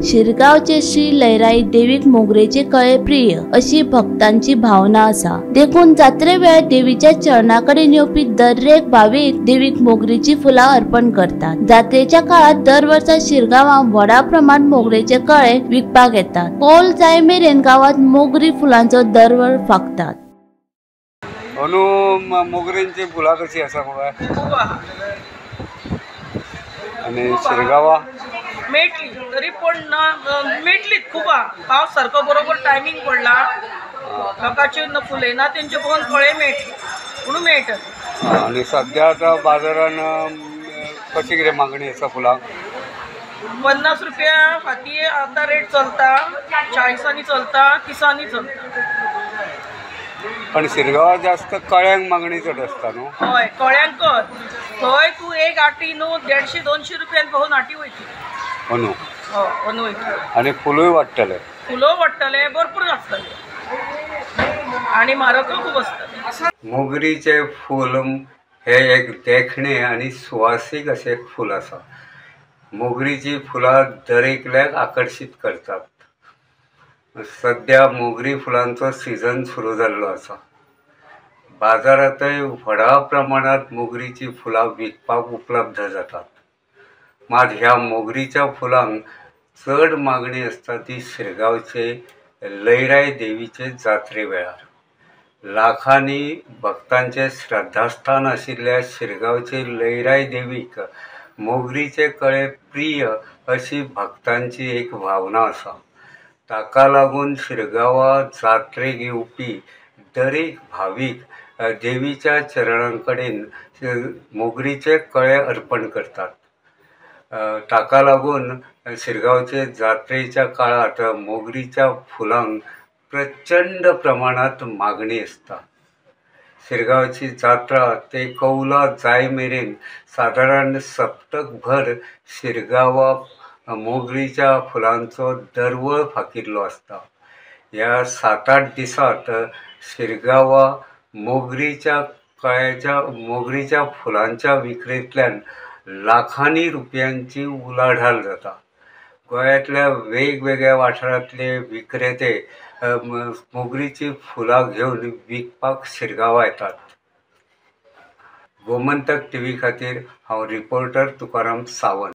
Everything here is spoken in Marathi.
शिरगावचे श्री लयराई देवीक मोगरेचे कळे प्रिय अशी भक्तांची भावना असा। देखून जात्रे वेळार देवीच्या चरणाकडेन येवपी दरेक भाविक देवीक मोगरीची फुलां अर्पण करतात। जात्रेच्या काळात दर वर्सा शिरगांवां व्हडा प्रमाणात मोगरेचे कळे विकपाक येतात। कौल जाय मेरेन गावात मोगरी फुलांचो दरवळ फाकतात। मोगरींची फुलां कशी आसा आणि शिरगांवा मेटली तरी पण मेटलीत खूप पावस सारको बरोबर टायमिंग पडला लोकांची फुलयना तेंचे पळोवन कळे मेळटली म्हणून मेळटली। आणि सध्या आता बाजारान कशी कितें मागणी आसा फुलांक? 50 रुपया फाती आतां रेट चलता, 40 चलता, 30 चलता। पण शिरगांवां जास्त कळ्यांक मागणी चड आसता न्हू? हय कळ्यांकच थंय तूं एक आटी न्हू 150-200 रुपयान पळोवन आटी वयतली। अंदू अंदू वयतली आनी फुलूय वाडटले? फुलो वाडटले भरपूर आसतले आनी म्हारगूय खूब आसतले। मोगरीचे फूल हे एक देखणे आनी सुवासीक अशें फूल आसा। मोगरीची फुलां दरेकल्याक आकर्शीत करतात। सध्या मोगरी फुलांचो सीजन सुरू जाल्लो आसा। बाजारांतय व्हडा प्रमाणात मोगरीची फुलां विकपाक उपलब्ध जातात। मात ह्या मोगरीच्या फुलांक चड मागणी आसता ती शिरगांवचे लयराई देवीचे जात्रे वेळार। लाखांनी भक्तांचे श्रद्धास्थान आशिल्ल्या शिरगांवचे लयराई देवीक मोगरीचे कळे प्रिय अशी भक्तांची एक भावना आसा। ताका लागून शिरगांवा जात्रेक येवपी दरेक भावीक देवीच्या चरणांकडेन मोगरीचे कळे अर्पण करतात। ताका लागून शिरगांवचे जात्रेच्या काळात मोगरीच्या फुलांक प्रचंड प्रमाणात मागणी आसता। शिरगांवची जात्रा ते कौला जाय मेरेन सादारण सप्तकभर शिरगांवा मोगरीच्या फुलांचो दरवळ फाकिल्लो आसता। ह्या 7-8 दिसांत शिरगांवा मोगरीच्या फुलांच्या विक्रेंतल्यान लाखांनी रुपयांची उलाढाल जाता। गोंयांतल्या वेगवेगळ्या वाठारांतले विक्रेते मोगरीची फुलां घेवन विकपाक शिरगांवा येतात। गोमंतक टीव्ही खातीर हांव रिपोर्टर तुकाराम सावंत।